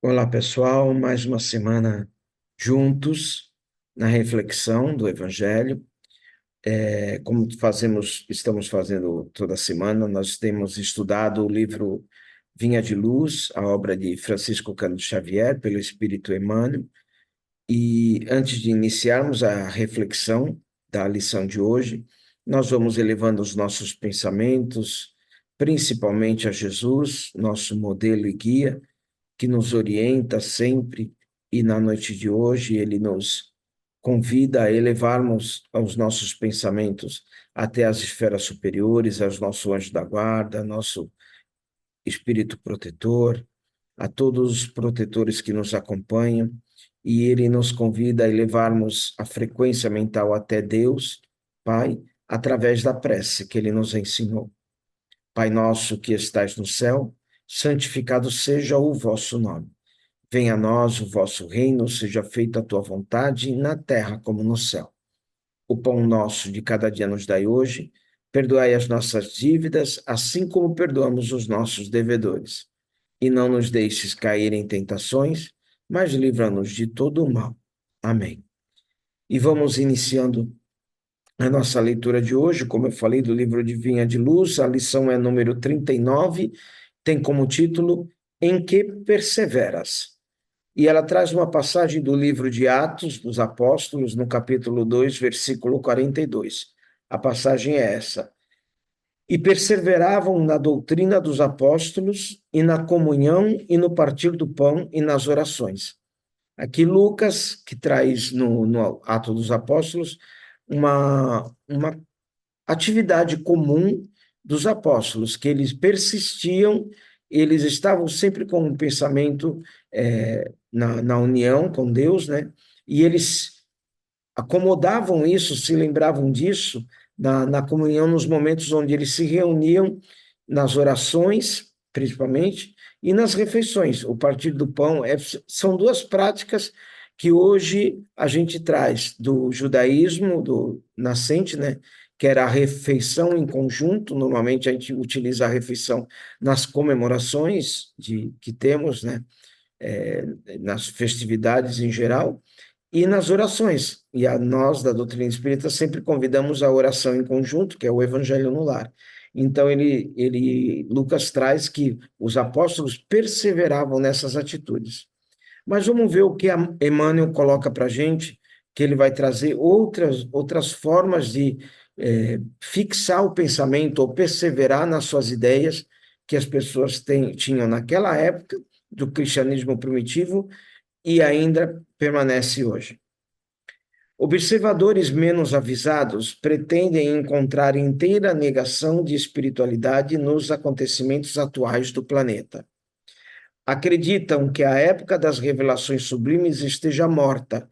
Olá, pessoal. Mais uma semana juntos na reflexão do Evangelho. Como estamos fazendo toda semana, nós temos estudado o livro Vinha de Luz, a obra de Francisco Cândido Xavier, pelo Espírito Emmanuel. E antes de iniciarmos a reflexão da lição de hoje, nós vamos elevando os nossos pensamentos, principalmente a Jesus, nosso modelo e guia, que nos orienta sempre, e na noite de hoje ele nos convida a elevarmos os nossos pensamentos até as esferas superiores, aos nosso anjo da guarda, nosso espírito protetor, a todos os protetores que nos acompanham, e ele nos convida a elevarmos a frequência mental até Deus, Pai, através da prece que ele nos ensinou. Pai nosso que estais no céu, santificado seja o vosso nome. Venha a nós o vosso reino, seja feita a tua vontade, na terra como no céu. O pão nosso de cada dia nos dai hoje, perdoai as nossas dívidas, assim como perdoamos os nossos devedores. E não nos deixes cair em tentações, mas livra-nos de todo o mal. Amém. E vamos iniciando a nossa leitura de hoje, como eu falei, do livro de Vinha de Luz. A lição é número 39, tem como título Em que perseveras? E ela traz uma passagem do livro de Atos dos Apóstolos, no capítulo 2, versículo 42. A passagem é essa: E perseveravam na doutrina dos apóstolos, e na comunhão, e no partir do pão, e nas orações. Aqui Lucas, que traz no Ato dos Apóstolos, uma atividade comum dos apóstolos, que eles persistiam, eles estavam sempre com um pensamento na união com Deus, né? E eles acomodavam isso, se lembravam disso, na comunhão, nos momentos onde eles se reuniam, nas orações, principalmente, e nas refeições. O partir do pão são duas práticas que hoje a gente traz do judaísmo, do nascente, né? Que era a refeição em conjunto. Normalmente a gente utiliza a refeição nas comemorações que temos, né? Nas festividades em geral, e nas orações. E nós, da doutrina espírita, sempre convidamos a oração em conjunto, que é o Evangelho no Lar. Então, Lucas traz que os apóstolos perseveravam nessas atitudes. Mas vamos ver o que Emmanuel coloca para a gente, que ele vai trazer outras formas de fixar o pensamento ou perseverar nas suas ideias que as pessoas tinham naquela época do cristianismo primitivo e ainda permanece hoje. Observadores menos avisados pretendem encontrar inteira negação de espiritualidade nos acontecimentos atuais do planeta. Acreditam que a época das revelações sublimes esteja morta,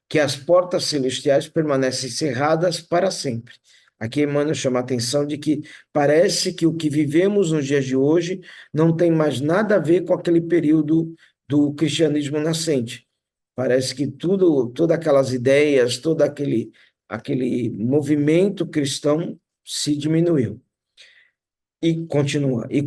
que as portas celestiais permanecem cerradas para sempre. Aqui Emmanuel chama a atenção de que parece que o que vivemos nos dias de hoje não tem mais nada a ver com aquele período do cristianismo nascente. Parece que todas aquelas ideias, todo aquele movimento cristão se diminuiu. E continua, e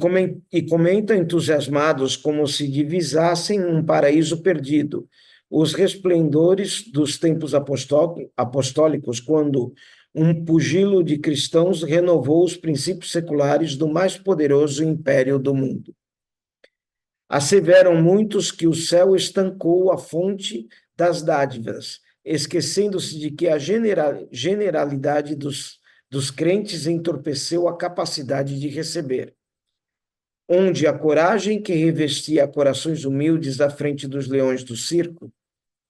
comenta entusiasmados como se divisassem um paraíso perdido, os resplendores dos tempos apostólicos, quando um pugilo de cristãos renovou os princípios seculares do mais poderoso império do mundo. Asseveram muitos que o céu estancou a fonte das dádivas, esquecendo-se de que a generalidade dos crentes entorpeceu a capacidade de receber. Onde a coragem que revestia corações humildes à frente dos leões do circo,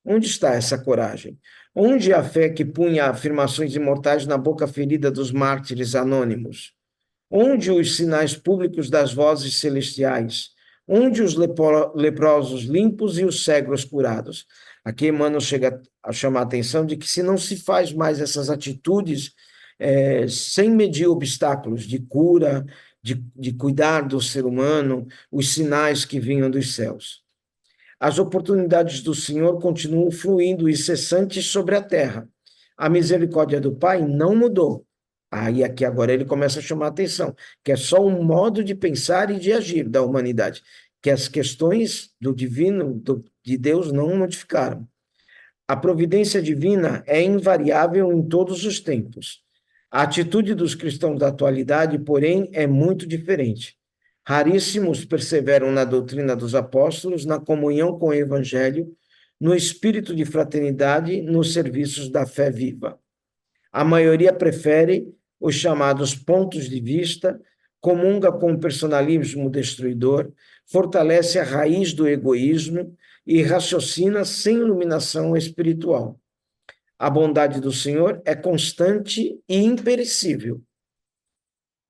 onde está essa coragem? Onde a fé que punha afirmações imortais na boca ferida dos mártires anônimos? Onde os sinais públicos das vozes celestiais? Onde os leprosos limpos e os cegos curados? Aqui Emmanuel chega a chamar a atenção de que se não se faz mais essas atitudes sem medir obstáculos de cura, de cuidar do ser humano, os sinais que vinham dos céus. As oportunidades do Senhor continuam fluindo incessantes sobre a terra. A misericórdia do Pai não mudou. Aí aqui agora ele começa a chamar a atenção, que é só um modo de pensar e de agir da humanidade, que as questões do divino, de Deus, não modificaram. A providência divina é invariável em todos os tempos. A atitude dos cristãos da atualidade, porém, é muito diferente. Raríssimos perseveram na doutrina dos apóstolos, na comunhão com o evangelho, no espírito de fraternidade, nos serviços da fé viva. A maioria prefere os chamados pontos de vista, comunga com o personalismo destruidor, fortalece a raiz do egoísmo e raciocina sem iluminação espiritual. A bondade do Senhor é constante e imperecível.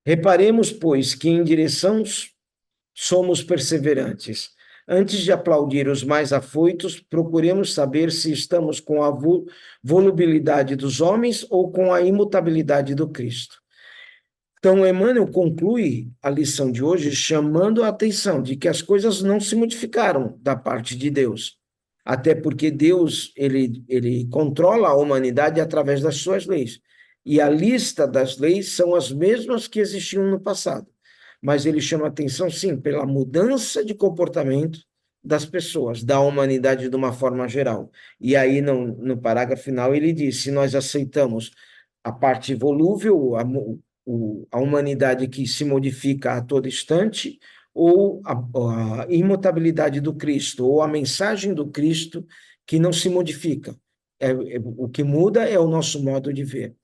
Reparemos, pois, que em direção somos perseverantes. Antes de aplaudir os mais afoitos, procuremos saber se estamos com a volubilidade dos homens ou com a imutabilidade do Cristo. Então, Emmanuel conclui a lição de hoje chamando a atenção de que as coisas não se modificaram da parte de Deus, até porque Deus ele controla a humanidade através das suas leis, e a lista das leis são as mesmas que existiam no passado, mas ele chama a atenção, sim, pela mudança de comportamento das pessoas, da humanidade de uma forma geral. E aí, no parágrafo final, ele diz, se nós aceitamos a parte volúvel, a humanidade que se modifica a todo instante, ou a imutabilidade do Cristo, ou a mensagem do Cristo que não se modifica. O que muda é o nosso modo de ver.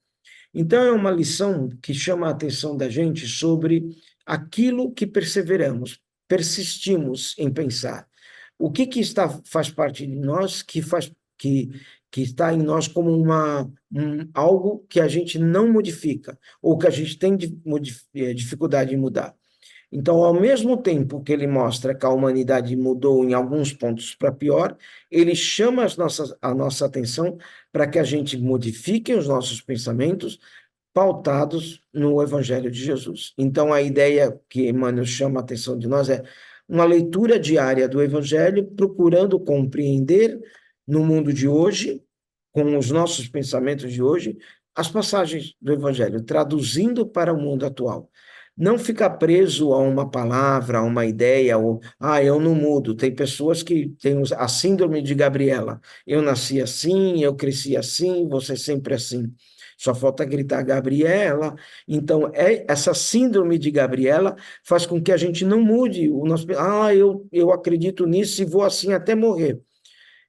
Então, é uma lição que chama a atenção da gente sobre aquilo que perseveramos, persistimos em pensar. O que faz parte de nós que está em nós como algo que a gente não modifica, ou que a gente tem dificuldade em mudar. Então, ao mesmo tempo que ele mostra que a humanidade mudou em alguns pontos para pior, ele chama a nossa atenção para que a gente modifique os nossos pensamentos pautados no Evangelho de Jesus. Então, a ideia que Emmanuel chama a atenção de nós é uma leitura diária do Evangelho, procurando compreender no mundo de hoje, com os nossos pensamentos de hoje, as passagens do Evangelho, traduzindo para o mundo atual. Não ficar preso a uma palavra, a uma ideia, ou, eu não mudo. Tem pessoas que têm a síndrome de Gabriela. Eu nasci assim, eu cresci assim, você sempre assim. Só falta gritar Gabriela. Então, essa síndrome de Gabriela faz com que a gente não mude. Eu acredito nisso e vou assim até morrer.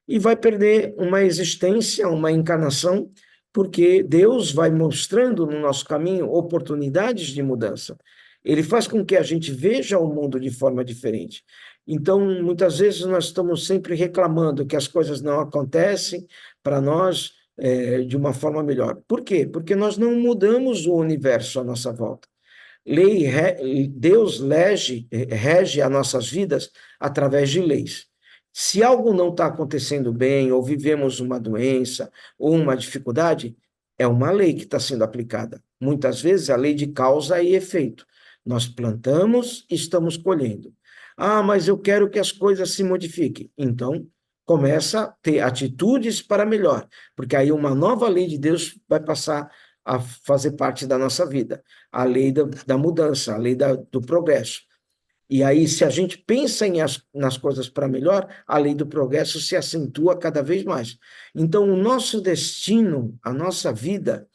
E vai perder uma existência, uma encarnação, porque Deus vai mostrando no nosso caminho oportunidades de mudança. Ele faz com que a gente veja o mundo de forma diferente. Então, muitas vezes nós estamos sempre reclamando que as coisas não acontecem para nós de uma forma melhor. Por quê? Porque nós não mudamos o universo à nossa volta. Deus rege as nossas vidas através de leis. Se algo não está acontecendo bem, ou vivemos uma doença, ou uma dificuldade, é uma lei que está sendo aplicada. Muitas vezes a lei de causa e efeito. Nós plantamos e estamos colhendo. Mas eu quero que as coisas se modifiquem. Então, começa a ter atitudes para melhor, porque aí uma nova lei de Deus vai passar a fazer parte da nossa vida. A lei da mudança, a lei do progresso. E aí, se a gente pensa nas coisas para melhor, a lei do progresso se acentua cada vez mais. Então, o nosso destino, a nossa vida,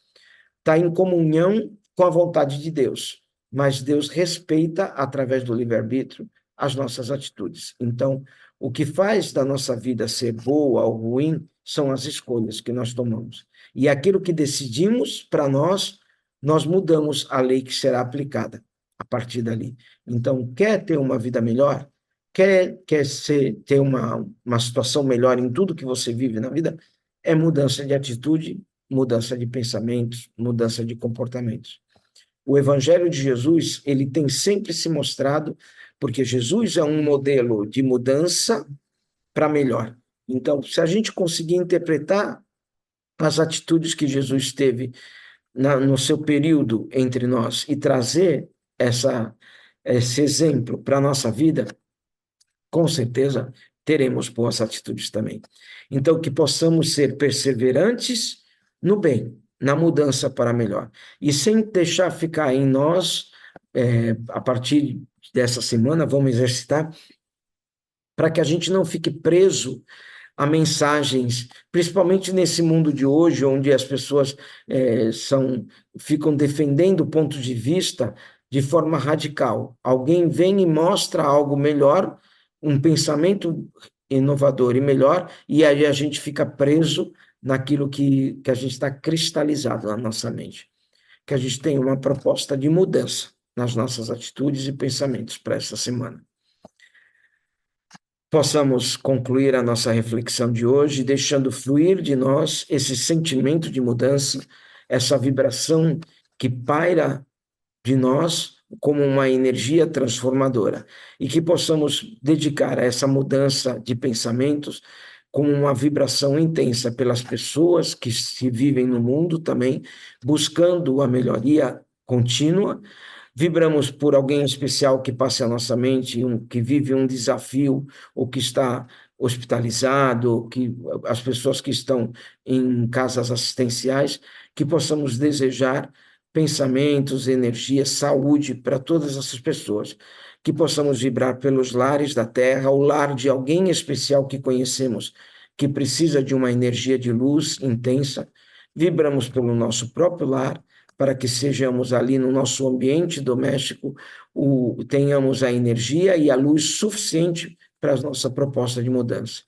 está em comunhão com a vontade de Deus. Mas Deus respeita, através do livre-arbítrio, as nossas atitudes. Então, o que faz da nossa vida ser boa ou ruim são as escolhas que nós tomamos. E aquilo que decidimos para nós, nós mudamos a lei que será aplicada a partir dali. Então, quer ter uma vida melhor? Quer ter uma situação melhor em tudo que você vive na vida? É mudança de atitude, mudança de pensamentos, mudança de comportamentos. O Evangelho de Jesus, ele tem sempre se mostrado, porque Jesus é um modelo de mudança para melhor. Então, se a gente conseguir interpretar as atitudes que Jesus teve no seu período entre nós e trazer esse exemplo para a nossa vida, com certeza teremos boas atitudes também. Então, que possamos ser perseverantes no bem, na mudança para melhor. E sem deixar ficar em nós, a partir dessa semana, vamos exercitar para que a gente não fique preso a mensagens, principalmente nesse mundo de hoje, onde as pessoas ficam defendendo pontos de vista de forma radical. Alguém vem e mostra algo melhor, um pensamento inovador e melhor, e aí a gente fica preso naquilo que a gente está cristalizado na nossa mente. Que a gente tenha uma proposta de mudança nas nossas atitudes e pensamentos para essa semana. Possamos concluir a nossa reflexão de hoje, deixando fluir de nós esse sentimento de mudança, essa vibração que paira de nós como uma energia transformadora, e que possamos dedicar a essa mudança de pensamentos como uma vibração intensa pelas pessoas que se vivem no mundo também, buscando a melhoria contínua. Vibramos por alguém especial que passe à nossa mente, que vive um desafio, ou que está hospitalizado, que as pessoas que estão em casas assistenciais, que possamos desejar pensamentos, energia, saúde para todas essas pessoas, que possamos vibrar pelos lares da Terra, o lar de alguém especial que conhecemos, que precisa de uma energia de luz intensa. Vibramos pelo nosso próprio lar, para que sejamos ali no nosso ambiente doméstico, tenhamos a energia e a luz suficiente para a nossa proposta de mudança.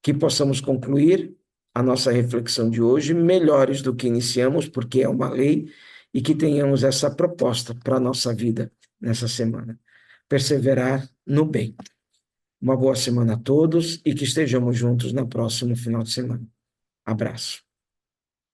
Que possamos concluir a nossa reflexão de hoje melhores do que iniciamos, porque é uma lei, e que tenhamos essa proposta para a nossa vida nessa semana. Perseverar no bem. Uma boa semana a todos e que estejamos juntos no próximo final de semana. Abraço.